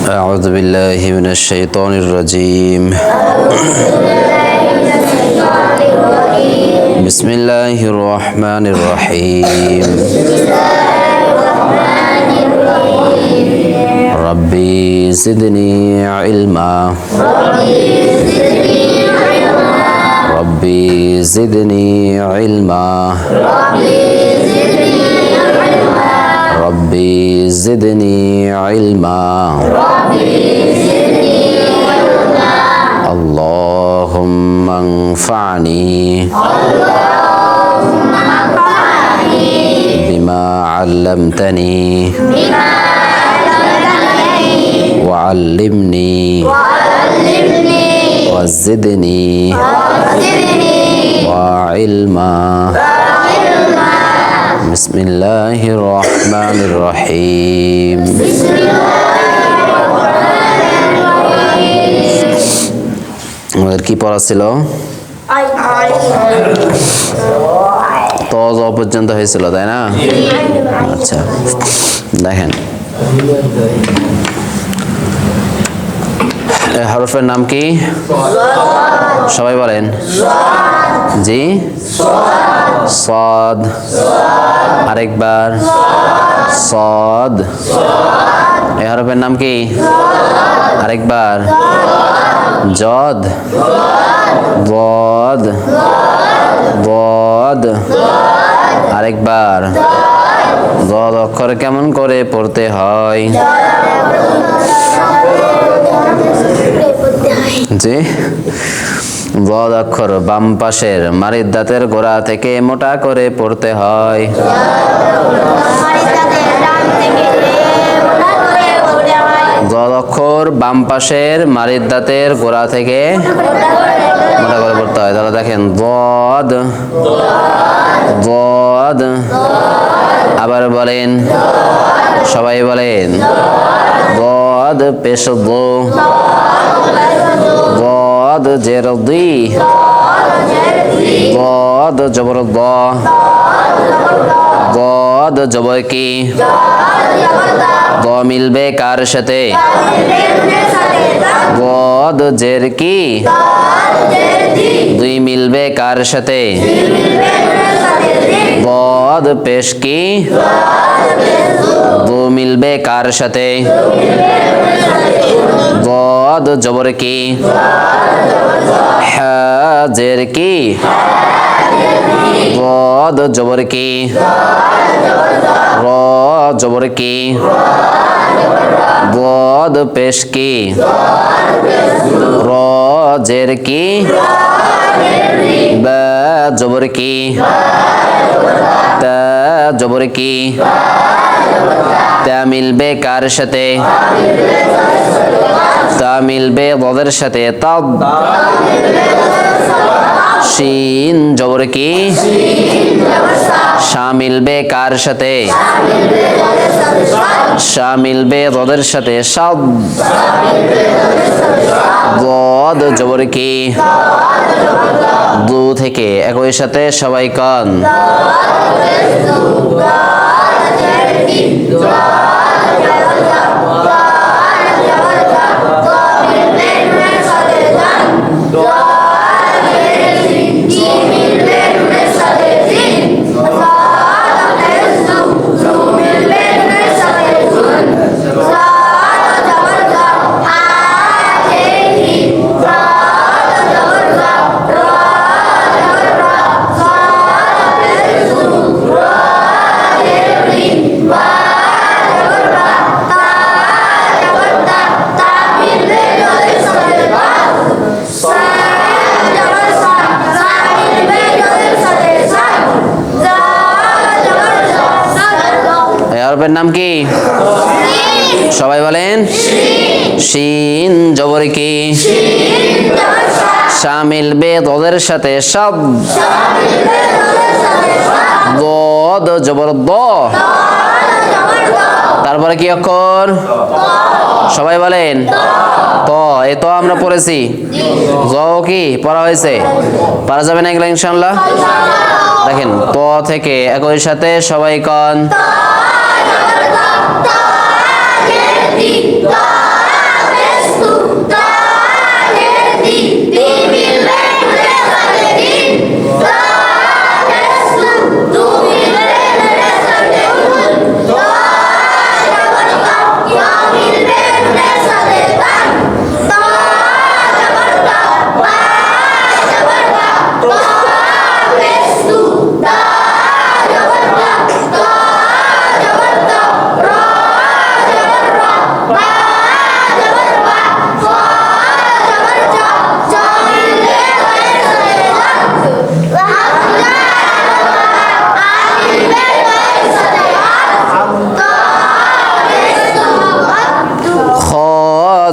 أعوذ بالله من الشيطان الرجيم بسم الله الرحمن الرحيم ربي زدني علما ربي زدني علما ربي زدني علما اللهم انفعني بما علمتني وعلمني وزدني وعلما بسم الله الرحمن الرحيم আমাদের কি পড়া ছিল? তো পর্যন্ত হয়েছিল তাই না? আচ্ছা দেখেন হরফের নাম কি? সবাই বলেন। জি সাদ, আরেকবার সাদ। এই হরফের নাম কি? আরেকবার জদ, বদ, বদ। আরেকবার জদ অক্ষর কেমন করে পড়তে হয়? জি জদ অক্ষর বাম পাশের মারির দাঁতের গোড়া থেকে মোটা করে পড়তে হয়। জদ অক্ষর বাম পাশের মারির দাঁতের গোড়া থেকে মোটা করে পড়তে হয়। তাহলে দেখেন জদ, জদ। আবার বলেন, সবাই বলেন। জদ পেশ দো, জদ জের দি, জদ জবর দ, জদ জবর কি? দ মিলবে কার সাথে? জদ জের কি? দুই মিলবে কার সাথে? জদ পেশ কি? দু মিলবে কার সাথে? জদ জবর কি? হা জের কি? জদ জবর কি? র জবর কি? জদ পেশ কি? র জের কি? বা জবর কি? তা জবর কি? তা মিলবে কার সাথে? তা মিলবে বদের সাথে। তাব। শিন জবর কি? শা মিলবে কার সাথে? শা মিলবে বদের সাথে। সাব। বদ জবর কি? দু থেকে একই সাথে সবাই কন। হরফের নাম কি? সবাই বলেন। শিন জবর কি? শা মিলবে দদের সাথে। সব। দদ জবর দ। তারপরে কি অক্ষর? সবাই বলেন। ত। এ তো আমরা পড়েছি। জ কি পড়া হয়েছে? পারা যাবে না এগুলা ইনশাআল্লাহ? দেখেন ত থেকে একই সাথে সবাই কন। খ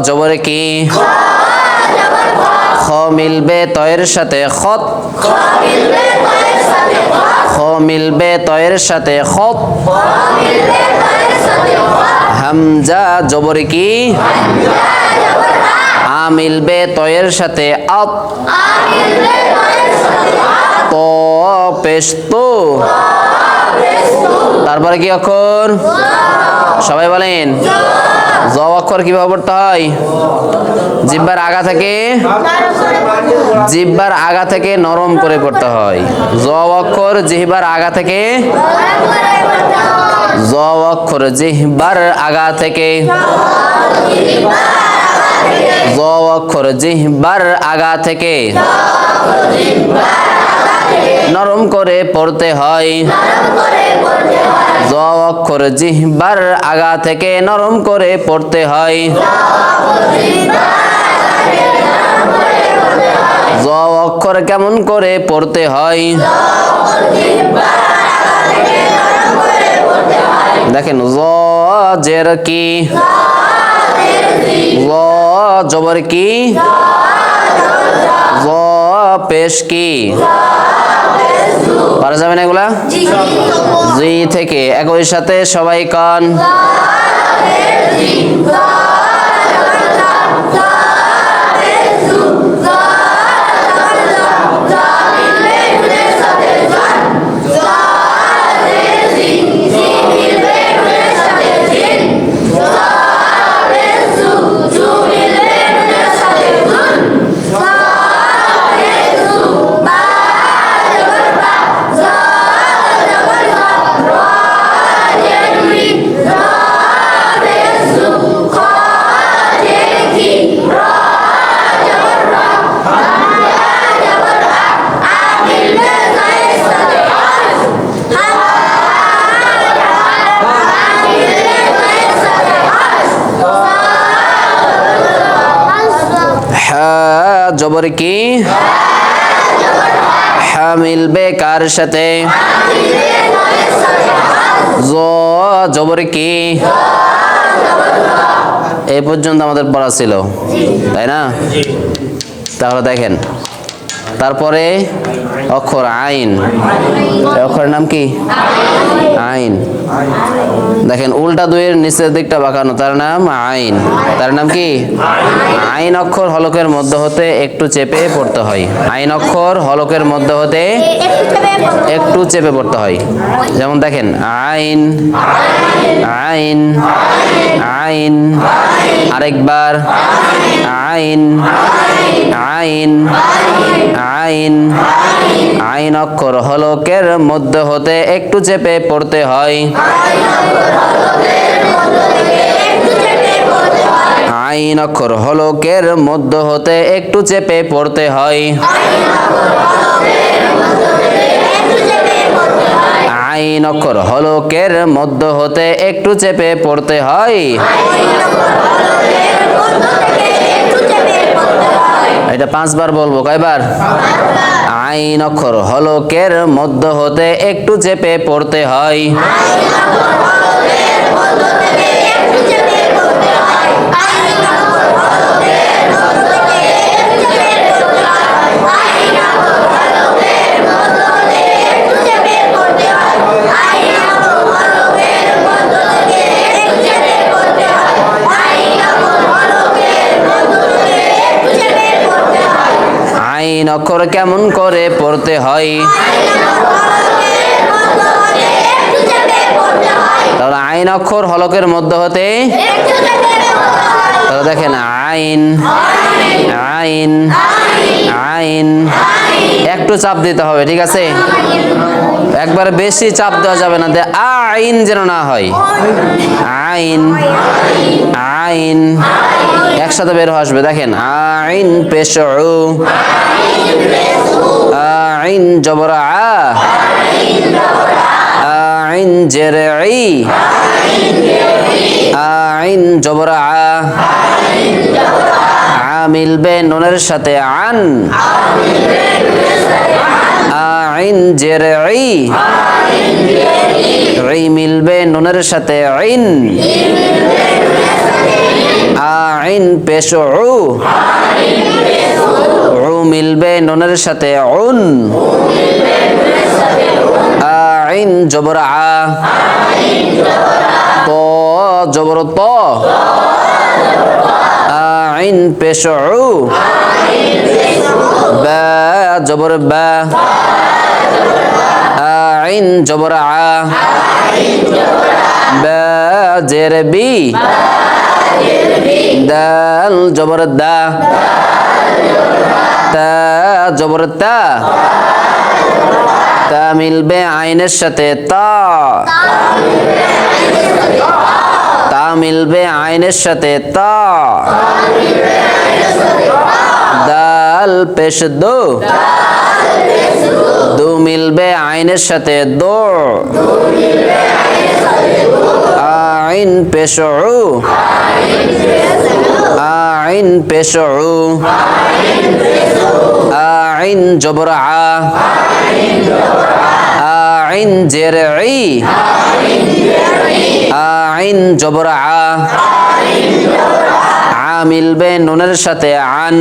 জবর কি খ মিলবে তয়ের সাথে খত খ মিলবে তয়ের সাথে খত হামজা জবর কি আ মিলবে তয়ের সাথে আত ত পেশ তো তারপরে কি অক্ষর সবাই বলেন জ অক্ষর কিভাবে পড়তে হয় জিহ্বার আগা থেকে নরম করে পড়তে হয় জ অক্ষর জিহ্বার আগা থেকে জ অক্ষর জিহ্বার আগা থেকে জ অক্ষর জিহ্বার আগা থেকে নরম করে পড়তে হয় জ অক্ষর জিহ্বার আগা থেকে নরম করে পড়তে হয় জ অক্ষর কেমন করে পড়তে হয় দেখেন জ জের কি জ জবর কি জ পেশ কি পারা যাবে না এগুলা জি থেকে একই সাথে সবাই কান জবর কি হা মিলবে কার সাথে জ জবর কি এই পর্যন্ত আমাদের পড়া ছিল তাই না তাহলে দেখেন তারপরে অক্ষর আইন অক্ষরের নাম কি আইন দেখেন উল্টা দুইয়ের নিচের দিকটা বাঁকানো তার নাম আইন তার নাম কি আইন অক্ষর হলকের মধ্যে হতে একটু চেপে পড়তে হয় আইন অক্ষর হলকের মধ্যে হতে একটু চেপে পড়তে হয় যেমন দেখেন আইন আইন আইন আরেকবার আইন আইন আইন আইন অক্ষর হলকের মধ্যে হতে একটু চেপে পড়তে হয় আইন অক্ষর হলকের মধ্যে হতে একটু চেপে পড়তে হয় আইন অক্ষর হলকের মধ্যে হতে একটু চেপে পড়তে হয় এটা 5 বার বলবো কয়বার আইন অক্ষর হলকের মধ্যে হতে একটু চেপে পড়তে হয় আইন অক্ষর কেমন করে পড়তে হয় তাহলে আইন অক্ষর হলকের মধ্যে হতে তাহলে দেখেন আইন আইন আইন একটু চাপ দিতে হবে ঠিক আছে একবার বেশি চাপ দেওয়া যাবে না আইন যেন না হয় আইন আইন একসাথে বের হয়ে আসবে দেখেন আইন পেশউ আইন জবর আ আইন জেরই আইন জবর আ আ মিলবে নুনের সাথে আন আইন জের ই ই মিলবে নুনের সাথে ইন আইন পেশ উ উ মিলবে নুনের সাথে উন আইন জবর আ ত জবর ত আইন পেশ উ বা জবর বা আইন জবর আ বা জের বি দাল জবর দা তা জবর তা তা মিলবে আইনের সাথে তা তা মিলবে আইনের সাথে তা দাল পেশ দো দু মিলবে আইনের সাথে দো আইন পেশ উ আইন পেশ উ আইন জবর আ আইন জের ই আইন জবর আ আ মিলবে নুনের সাথে আন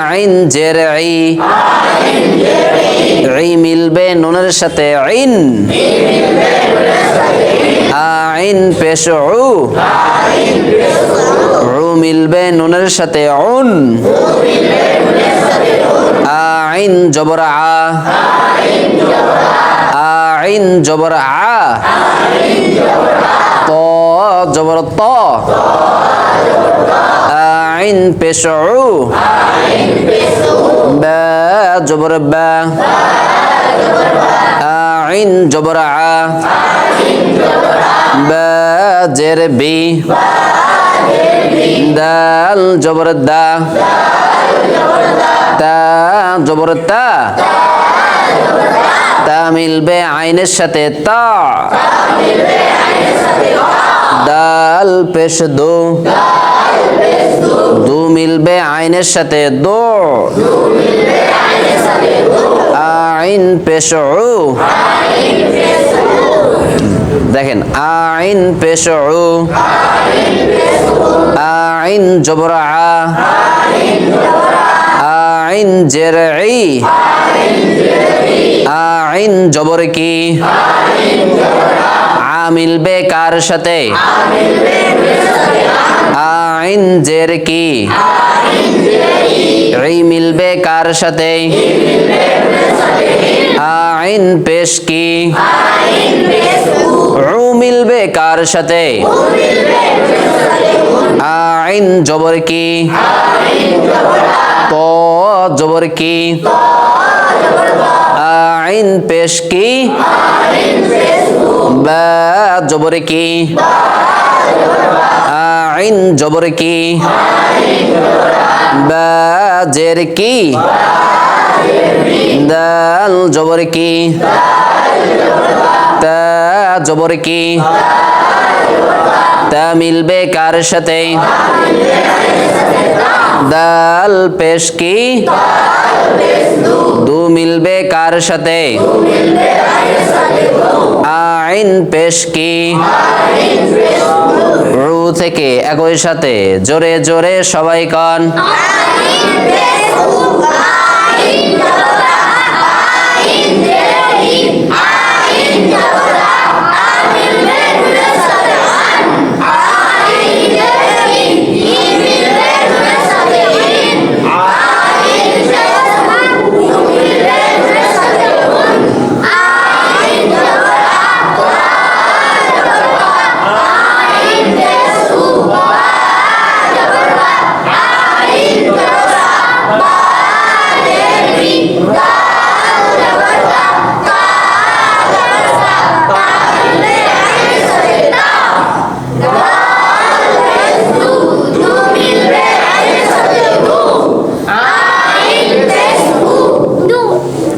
আইন জের ই ই মিলবে নুনের সাথে ইন আইন পেশ উ উ মিলবে নুনের সাথে উন আইন জবর আ আইন জবর আ ত জবর ত আইন পেশ উ বা জবর বা আইন জবর আ বা জের বি দাল জবর দা তা জবর তা তা মিলবে আইনের সাথে তা দাল পেশ দো দু মিলবে আইনের সাথে দো আইন পেশ উ দেখেন আইন পেশ উ আইন জবর আ আইন জের ই আইন জবর কি আ মিলবে কার সাথে আইন জের কি ই মিলবে কার সাথে আইন পেশ কি উ মিলবে কার সাথে আইন জবর কি ত জবর কি আইন পেশ কি বা জবর কি আইন জবর কি বা জের কি দাল জবর কি তা জবর কি তা মিলবে কার সাথে দাল পেশ কি দু মিলবে কার সাথে আইন পেশ কি রু থেকে একই সাথে জোরে জোরে সবাই কন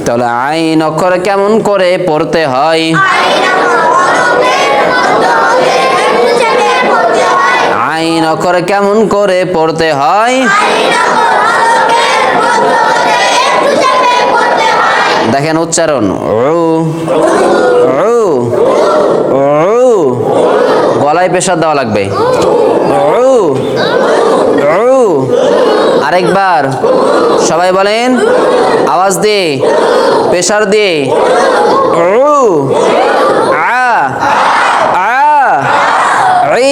তাহলে আইন অক্ষর কেমন করে পড়তে হয়? আইন অক্ষর কেমন করে পড়তে হয়? দেখেন উচ্চারণ, গলায় প্রেসার দেওয়া লাগবে। আরেকবার সবাই বলেন আওয়াজ দিয়ে, প্রেসার দিয়ে, আ আ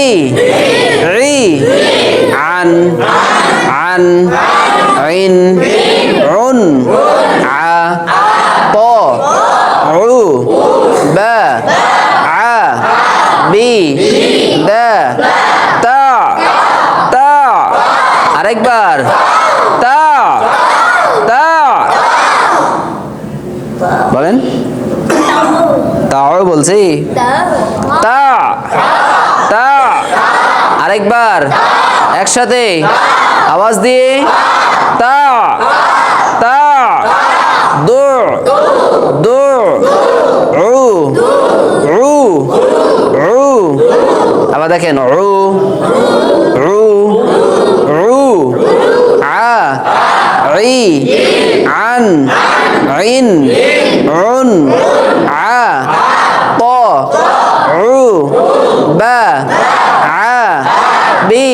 ই ই আন আন ইন উন আ ত উ বা আ বি দা তা তা। আরেকবার তা তা বলেন, তাও বলছি তা তা। আরেকবার একসাথে আওয়াজ দিয়ে তা তা। দু দু উ উ উ। আবার দেখেন উ উ উ আ ই আন ইন উন আ ত উ বা আ বি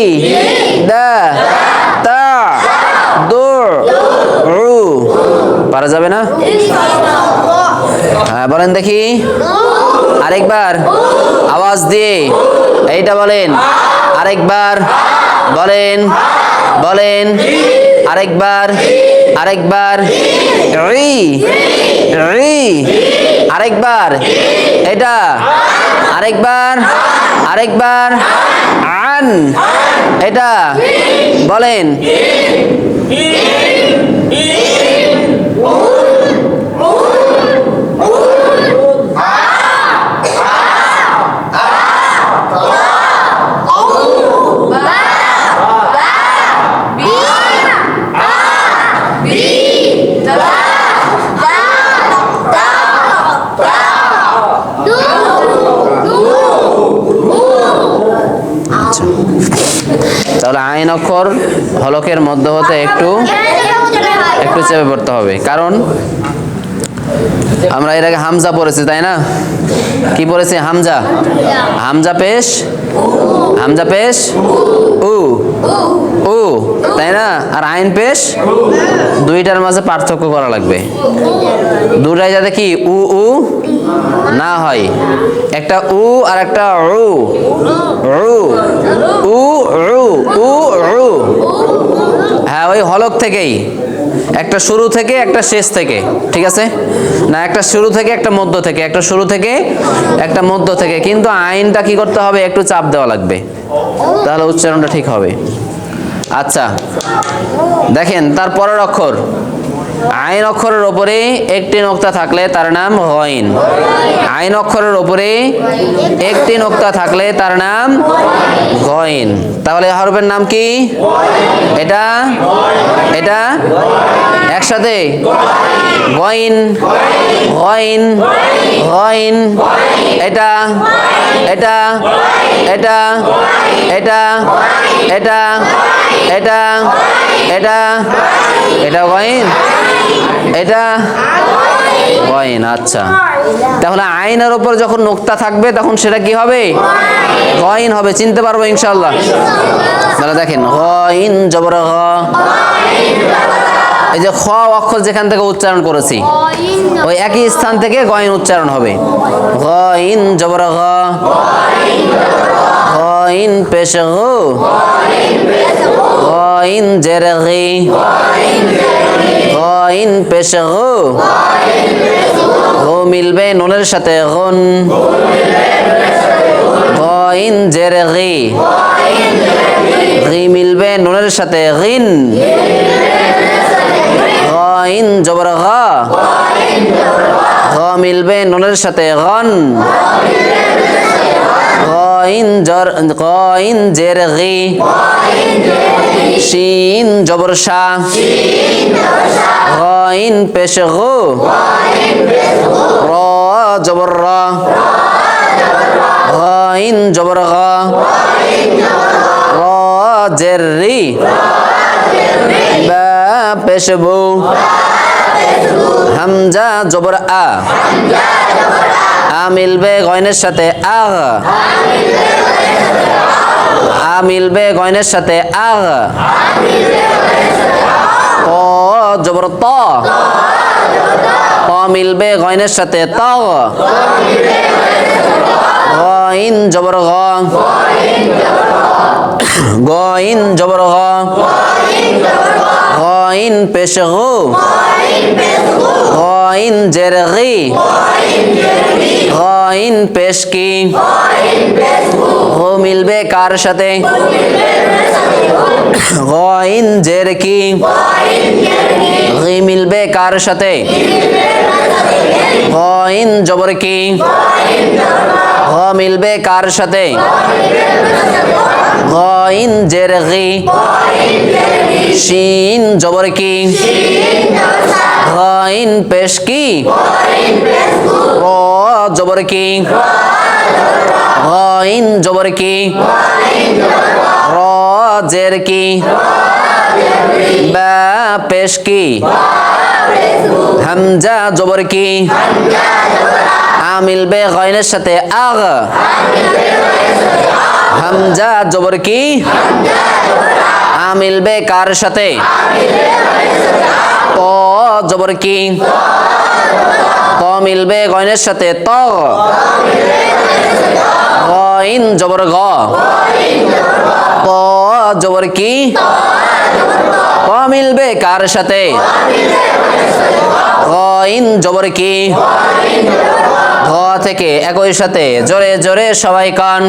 দা তা দু উ। পারা যাবে না? হ্যাঁ বলেন দেখি আরেকবার আওয়াজ দিয়ে এইটা বলেন। আরেকবার বলেন বলেন আরেকবার আরেকবার রি রি। আরেকবার এটা আরেকবার আরেকবার আন এটা বলেন। তাহলে আইন অক্ষর হলকের মধ্য হতে একটু একটু চেপে পড়তে হবে, কারণ আমরা এর আগে হামজা পড়েছি তাই না? কি পড়েছি? হামজা। হামজা পেশ, হামজা পেশ উ উ তাই না? আর আইন পেশ, দুইটার মাঝে পার্থক্য করা লাগবে। দুটাই যাতে কি উ উ না হয়। একটা উ আর একটা উ উ উ উ উ উ। হ্যাঁ ওই হলক থেকেই, একটা শুরু থেকে একটা শেষ থেকে, ঠিক আছে না? একটা শুরু থেকে একটা মধ্য থেকে, একটা শুরু থেকে একটা মধ্য থেকে, কিন্তু আইনটা কি করতে হবে? একটু চাপ দেওয়া লাগবে, তাহলে উচ্চারণটা ঠিক হবে। আচ্ছা দেখেন তার পরের অক্ষর আইন অক্ষরের উপরে একটি নোক্তা থাকলে তার নাম গইন। আইন অক্ষরের উপরে একটি নোক্তা থাকলে তার নাম গইন। তাহলে হরফের নাম কি? এটা এটা একসাথে গইন গইন গইন। এটা এটা এটা এটা এটা এটা এটা এটা গইন, এটা গইন। আচ্ছা তাহলে আইনের উপর যখন নোক্তা থাকবে তখন সেটা কি হবে? গইন হবে। চিনতে পারবো ইনশাআল্লাহ। তাহলে দেখেন গইন জবর গ, এই যে খ অক্ষর যেখান থেকে উচ্চারণ করেছি ওই একই স্থান থেকে গইন উচ্চারণ হবে। গইন জবর গ, গইন পেশ গু, গইন জের গি, গইন পেশ গু, গু মিলবে নুনের সাথে গুন, গইন জের গি, গি মিলবে নুনের সাথে গিন, গইন জবর গ, গ মিলবে নুনের সাথে গন, গইন জের গি, শিন জবর শা, গইন পেশ গু, র জবর র, ইন জবর গ র জের রি বা পেশ বু হামজা জবর আ মিলবে গয়নের সাথে আগ মিলবে গয়নের সাথে আগ ত জবর ত মিলবে গয়নের সাথে ত গইন জবর গ গইন জবর গ গইন পেশ গু গইন জের গি গইন পেশ কি গো মিলবে কার সাথে গইন জের কি গি মিলবে কার সাথে গইন জবর কি গ মিলবে কার সাথে গইন জের গি শিন জবর কি গইন পেশ কি র জবর কি গইন জবর কি র জের কি বা পেশ কি হামজা জবর কি মিলবে গয়নের সাথে আগ হামজা জবর কি মিলবে কার সাথে ত জবর কি ত মিলবে গয়নের সাথে ত গইন জবর গ ত জবর কি ত মিলবে কার সাথে গইন জবর কি ঘ থেকে একই সাথে জোরে জোরে সবাই কান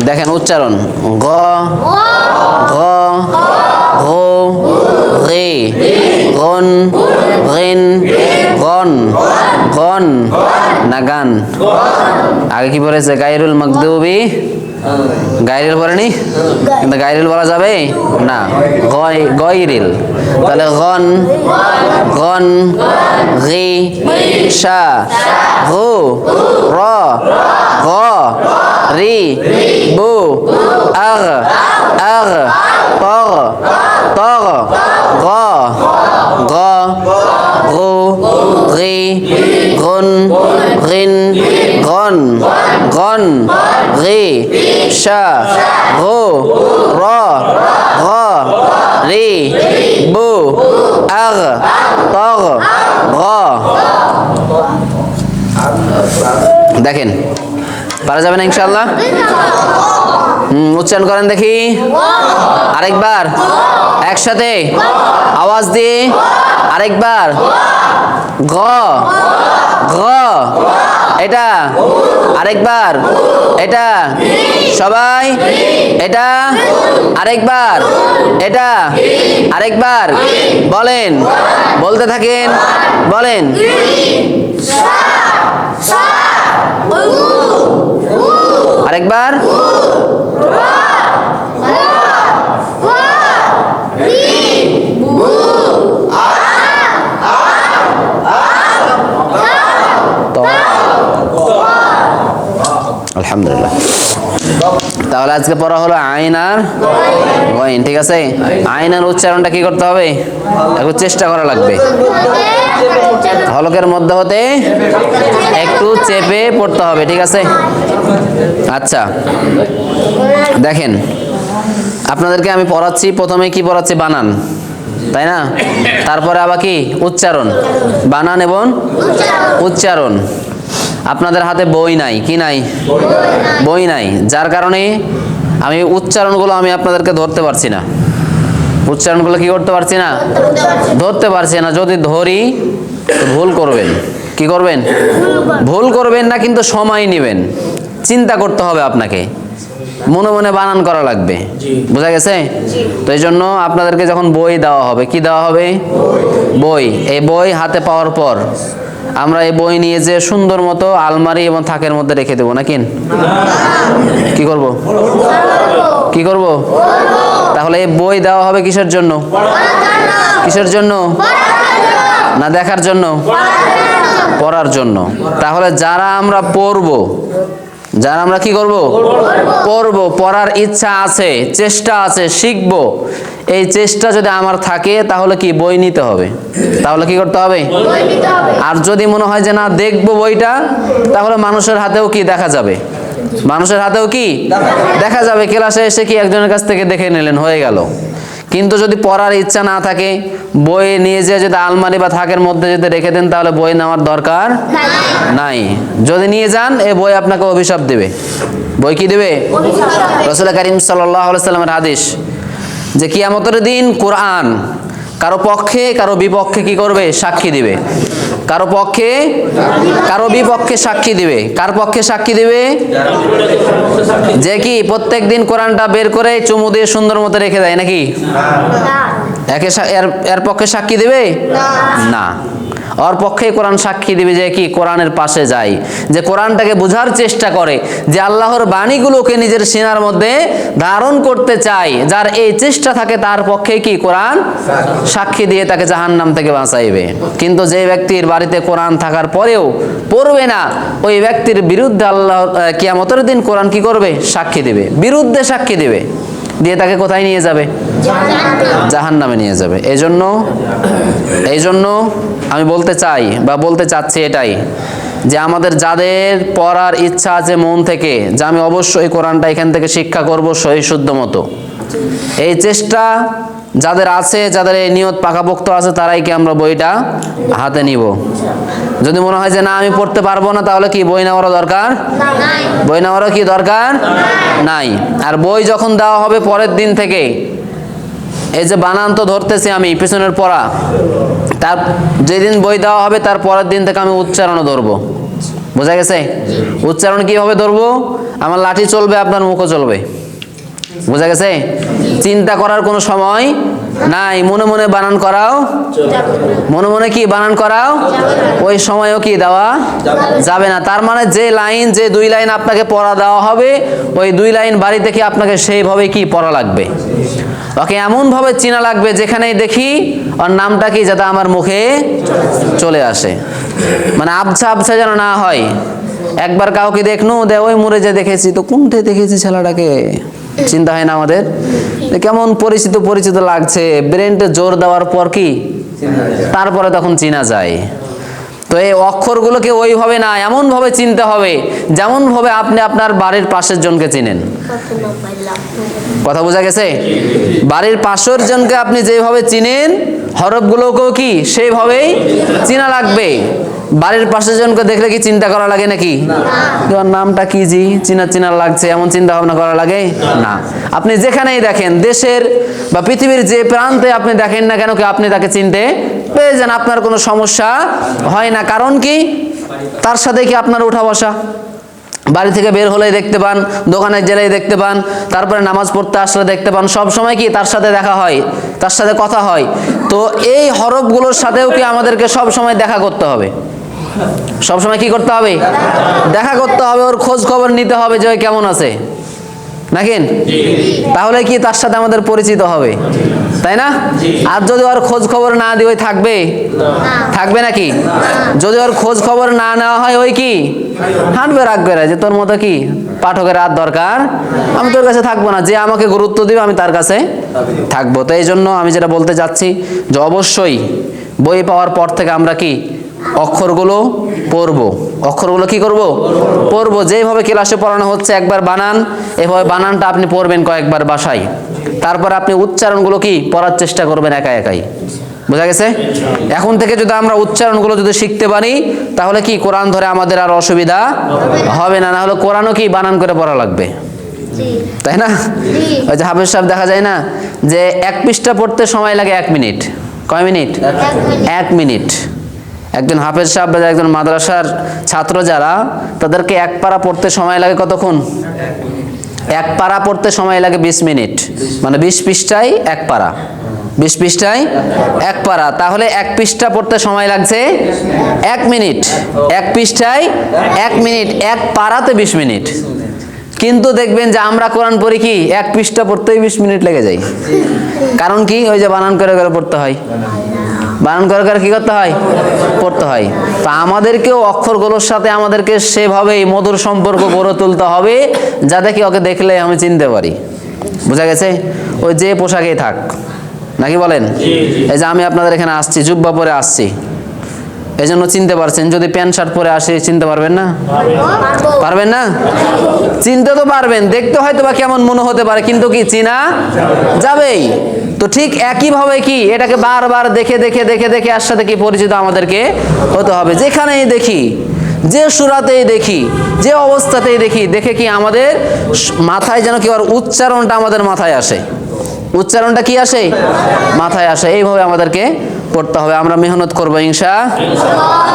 দেখেন উচ্চারণ গ ঘ ঘো গে গন গেন গন গন না গান আগে কি পড়েছে গায়রুল মাগদুবি গায়রিল পড়েনি কিন্তু গায়রিল বলা যাবে না গয়রিল তাহলে গন গন গি শা গু র গ রি বু আগ আগ তগ তগ গ গ গু রি গুন গিন গন গন রি শা গু র গ রি বু আগ তগ গ দেখেন পারা যাবে না ইনশাআল্লাহ উচ্চারণ করেন দেখি আরেকবার একসাথে আওয়াজ দিয়ে আরেকবার গ ঘ এটা আরেকবার এটা সবাই এটা আরেকবার এটা আরেকবার বলেন বলতে থাকেন বলেন আরেকবার আলহামদুলিল্লাহ তাহলে আজকে পড়া হলো আইন আর গইন ঠিক আছে আইন আর উচ্চারণটা কি করতে হবে একটু চেষ্টা করা লাগবে হলকের মধ্যে হতে একটু চেপে পড়তে হবে ঠিক আছে আচ্ছা দেখেন আপনাদেরকে আমি পড়াচ্ছি প্রথমে কি পড়াচ্ছি বানান তাই না? তারপরে আবার কি উচ্চারণ, বানান এবং উচ্চারণ। আপনাদের হাতে বই নাই, কি নাই? বই নাই, যার কারণে আমি উচ্চারণগুলো আমি আপনাদেরকে ধরতে পারছি না। উচ্চারণগুলো কি করতে পারছি না? ধরতে পারছি না। যদি ধরি তো ভুল করবেন। কি করবেন? ভুল করবেন না, কিন্তু সময় নেবেন, চিন্তা করতে হবে আপনাকে, মনে মনে বানান করা লাগবে। বোঝা গেছে? তো এই জন্য আপনাদেরকে যখন বই দেওয়া হবে, কি দেওয়া হবে? বই। এই বই হাতে পাওয়ার পর আমরা এই বই নিয়ে যে সুন্দর মতো আলমারি এবং থাকের মধ্যে রেখে দেবো নাকি? কি করব? কি করব? তাহলে এই বই দেওয়া হবে কিসের জন্য? কিসের জন্য? না দেখার জন্য? পড়ার জন্য। তাহলে যারা আমরা পড়বো, যারা আমরা কি করব? পড়বো, পড়ার ইচ্ছা আছে, চেষ্টা আছে, শিখবো, এই চেষ্টা যদি আমার থাকে তাহলে কি বই নিতে হবে। তাহলে কি করতে হবে? আর যদি মনে হয় যে না দেখবো বইটা, তাহলে মানুষের হাতেও কি দেখা যাবে, মানুষের হাতেও কি দেখা যাবে। ক্লাসে এসে কি একজনের কাছ থেকে দেখে নিলেন, হয়ে গেল। কিন্তু যদি পড়ার ইচ্ছা না থাকে, বই নিয়ে যেয়ে যদি আলমারি বা থাকের মধ্যে যদি রেখে দেন, তাহলে বই নেওয়ার দরকার নাই। যদি নিয়ে যান, এই বই আপনাকে অভিশাপ দেবে। বই কি দেবে? রাসূল কারীম সাল্লাল্লাহু আলাইহি ওয়াসাল্লামের হাদিস যে কিয়ামতের দিন কোরআন কারো পক্ষে কারো বিপক্ষে কি করবে? সাক্ষী দিবে। কারো পক্ষে কারো বিপক্ষে সাক্ষী দিবে। কার পক্ষে সাক্ষী দিবে? যে কি প্রত্যেক দিন কোরআনটা বের করে চুমু দিয়ে সুন্দর মতো রেখে দেয় নাকি? এর পক্ষে সাক্ষী দিবে না। ওর পক্ষে কোরআন সাক্ষী দিবে যে কি কোরআনের পাশে যায়, যে কোরআনটাকে বোঝার চেষ্টা করে, যে আল্লাহর বাণীগুলোকে নিজের সিনার মধ্যে ধারণ করতে চায়। যার এই চেষ্টা থাকে তার পক্ষে কি কোরআন সাক্ষী দিয়ে তাকে জাহান্নাম থেকে বাঁচাইবে। কিন্তু যে ব্যক্তির বাড়িতে কোরআন থাকার পরেও পড়বে না, ওই ব্যক্তির বিরুদ্ধে আল্লাহ কিয়ামতের দিন কোরআন কি করবে? সাক্ষী দিবে, বিরুদ্ধে সাক্ষী দিবে, দিয়ে তাকে কোথায় নিয়ে যাবে? জাহান্নামে নিয়ে যাবে। এই জন্য আমি বলতে চাই বা বলতে চাচ্ছি এটাই, যে আমাদের যাদের পড়ার ইচ্ছা আছে মন থেকে, যে আমি অবশ্যই কোরআনটা এখান থেকে শিক্ষা করব সহি শুদ্ধ মতো, এই চেষ্টা যাদের আছে, যাদের এই নিয়ত পাকাপোক্ত আছে, তারাই কি আমরা বইটা হাতে নিব। যদি মনে হয় যে না আমি পড়তে পারবো না, তাহলে কি বই নেওয়ারও দরকার? বই নেওয়ারও কি দরকার নাই। আর বই যখন দেওয়া হবে পরের দিন থেকে, এই যে বানান তো ধরতেছি আমি, পিছনের পড়া, তার যেদিন বই দেওয়া হবে তার পরের দিন থেকে আমি উচ্চারণও ধরবো। বোঝা গেছে? উচ্চারণ কিভাবে ধরবো? আমার লাঠি চলবে, আপনার মুখও চলবে। বোঝা গেছে? চিন্তা করার কোনো সময় নাই, মনে মনে বানান করাও, মনে মনে কি বানান করাও, ওই সময়ও কি দেওয়া যাবে না। তার মানে যে লাইন, যে 2 লাইন আপনাকে পড়া দেওয়া হবে, ওই 2 লাইন বাড়িতে কি আপনাকে সেইভাবে কি পড়া লাগবে। ওকে এমন ভাবে চেনা লাগবে যেখানেই দেখি ওর নামটা কি যাতে আমার মুখে চলে আসে, মানে আবছা আবছা যেন না হয়। একবার কাউকে দেখনু দে ওই মোড়ে যে দেখেছি, তো কোনটা দেখেছি ছেলেটাকে, চিন্তা হয় না আমাদের? কেমন পরিচিত পরিচিত লাগছে, ব্রেনটা জোর দেওয়ার পর কি তারপরে তখন চিনা যায়। তো এই অক্ষরগুলোকে ওইভাবে না, এমন ভাবে চিনতে হবে যেমন ভাবে আপনি আপনার বাড়ির পাশের জনকে চিনেন। কথা বোঝা গেছে? বাড়ির পাশের জনকে আপনি যেভাবে চিনেন, হরফগুলোকেও কি সেইভাবেই চিনা লাগবে। বাড়ির পাশের জনকে দেখলে কি চিন্তা করা লাগে নাকি? তোমার নামটা কি জি, চিনা চিনা লাগছে, এমন চিন্তা ভাবনা করা লাগে না। আপনি যেখানেই দেখেন, দেশের বা পৃথিবীর যে প্রান্তে আপনি দেখেন না কেন, কি আপনি তাকে চিনতে পেয়ে যান, আপনার কোনো সমস্যা হয় না। কারণ কি? তার সাথে কি আপনার উঠা বসা, বাড়ি থেকে বের হলেই দেখতে পান, দোকানে গেলেই দেখতে পান, তারপরে নামাজ পড়তে আসলে দেখতে পান, সব সময় কি তার সাথে দেখা হয়, তার সাথে কথা হয়। তো এই হরফগুলোর সাথেও কি আমাদেরকে সব সময় দেখা করতে হবে? সব সময় কি করতে হবে? দেখা করতে হবে, ওর খোঁজ খবর নিতে হবে যে কেমন আছে নাকি? তাহলে কি তার সাথে আমাদের পরিচিত হবে, তাই না? আর যদি ওর খোঁজ খবর না দিয়ে ওই থাকবে, থাকবে নাকি? যদি ওর খোঁজ খবর না নেওয়া হয়, ওই কি হাঁটবে রাখবে, যে তোর মতো কি পাঠকের আর দরকার, আমি তোর কাছে থাকবো না। যে আমাকে গুরুত্ব দিবে আমি তার কাছে থাকবো। তো এই জন্য আমি যেটা বলতে চাচ্ছি, যে অবশ্যই বই পাওয়ার পর থেকে আমরা কি অক্ষরগুলো পড়বো। অক্ষরগুলো কি করব? পড়বো। যেভাবে ক্লাসে পড়ানো হচ্ছে একবার বানান, এভাবে বানানটা আপনি পড়বেন কয়েকবার বাসায়। তারপর আপনি উচ্চারণগুলো কি পড়ার চেষ্টা করবেন একা একাই। বোঝা গেছে? এখন থেকে যদি আমরা উচ্চারণগুলো যদি শিখতে পারি তাহলে কি কোরআন ধরে আমাদের আর অসুবিধা হবে না। না হলে কোরআনও কি বানান করে পড়া লাগবে, তাই না? ওই যে হাফেজ সাহেব দেখা যায় না যে এক পৃষ্ঠা পড়তে সময় লাগে 1 মিনিট। কয় মিনিট? 1 মিনিট। একজন হাফেজ সাহেব বা একজন মাদ্রাসার ছাত্র যারা, তাদেরকে এক পারা পড়তে সময় লাগে কতক্ষণ? এক পারা পড়তে সময় লাগে 20 মিনিট, মানে 20 পৃষ্ঠায় এক পারা, 20 পৃষ্ঠায় এক পারা। তাহলে এক পৃষ্ঠা পড়তে সময় লাগছে 1 মিনিট, এক পৃষ্ঠায় 1 মিনিট, এক পারাতে 20 মিনিট। কিন্তু দেখবেন যে আমরা কোরআন পড়ি কি এক পৃষ্ঠা পড়তেই 20 মিনিট লেগে যায়। কারণ কি? ওই যে বানান করে করে পড়তে হয়, বানান করে করে কি করতে হয়? পড়তে হয়। তো আমাদেরকেও অক্ষরগুলোর সাথে আমাদেরকে সেভাবেই মধুর সম্পর্ক গড়ে তুলতে হবে যাতে কি ওকে দেখলে আমি চিনতে পারি। বোঝা গেছে? ওই যে পোশাকেই থাক, নাকি বলেন? এই যে আমি আপনাদের এখানে আসছি, জুব্বা পরে আসছি, এই জন্য চিনতে পারছেন। যদি প্যান্ট শার্ট পরে আসে চিনতে পারবেন না? পারবেন না? চিনতে তো পারবেন, দেখতে হয়তো বা কেমন মনে হতে পারে, কিন্তু কি চিনা যাবেই। তো ঠিক একইভাবে কি এটাকে বারবার দেখে দেখে দেখে দেখে এর সাথে কি পরিচিত আমাদেরকে হতে হবে। যেখানেই দেখি, যে সূরাতেই দেখি, যে অবস্থাতেই দেখি, দেখে কি আমাদের মাথায় যেন কি আর উচ্চারণটা আমাদের মাথায় আসে, উচ্চারণটা কি আসে? মাথায় আসে। এইভাবে আমাদেরকে পড়তে হবে। আমরা মেহনত করবো,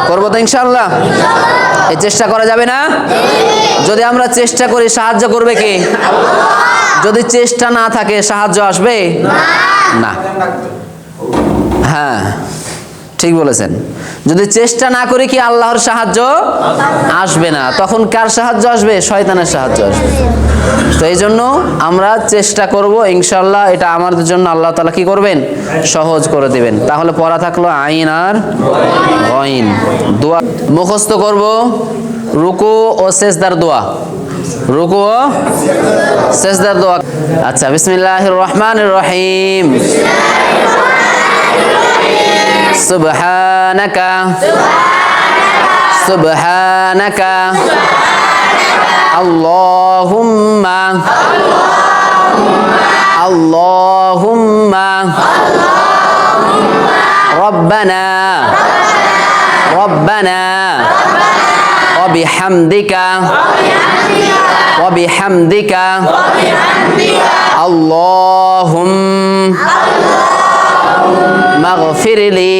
করবো তো ইনশাআল্লাহ। এই চেষ্টা করা যাবে না? যদি আমরা চেষ্টা করি সাহায্য করবে কে? যদি চেষ্টা না থাকে সাহায্য আসবে না। হ্যাঁ, ঠিক বলেছেন। যদি চেষ্টা না করি কি আল্লাহর সাহায্য আসবে না। তখন কার সাহায্য আসবে? শয়তানের সাহায্য আসবে। তো এই জন্য আমরা চেষ্টা করব ইনশাআল্লাহ। এটা আমাদের জন্য আল্লাহ তাআলা কি করবেন? সহজ করে দিবেন। তাহলে পড়া থাকলো আইন আর গইন। দোয়া মুখস্থ করব, রুকু ও সিজদার দোয়া, রুকু ও সিজদার দোয়া। আচ্ছা, বিসমিল্লাহির রহমানির রহিম। সুবহানাকা সুবহানাকা আল্লাহুম্মা আল্লাহুম্মা রব্বানা রব্বানা ওয়া বিহামদিকা ওয়া বিহামদিকা আল্লাহুম্মা মাগফিরলি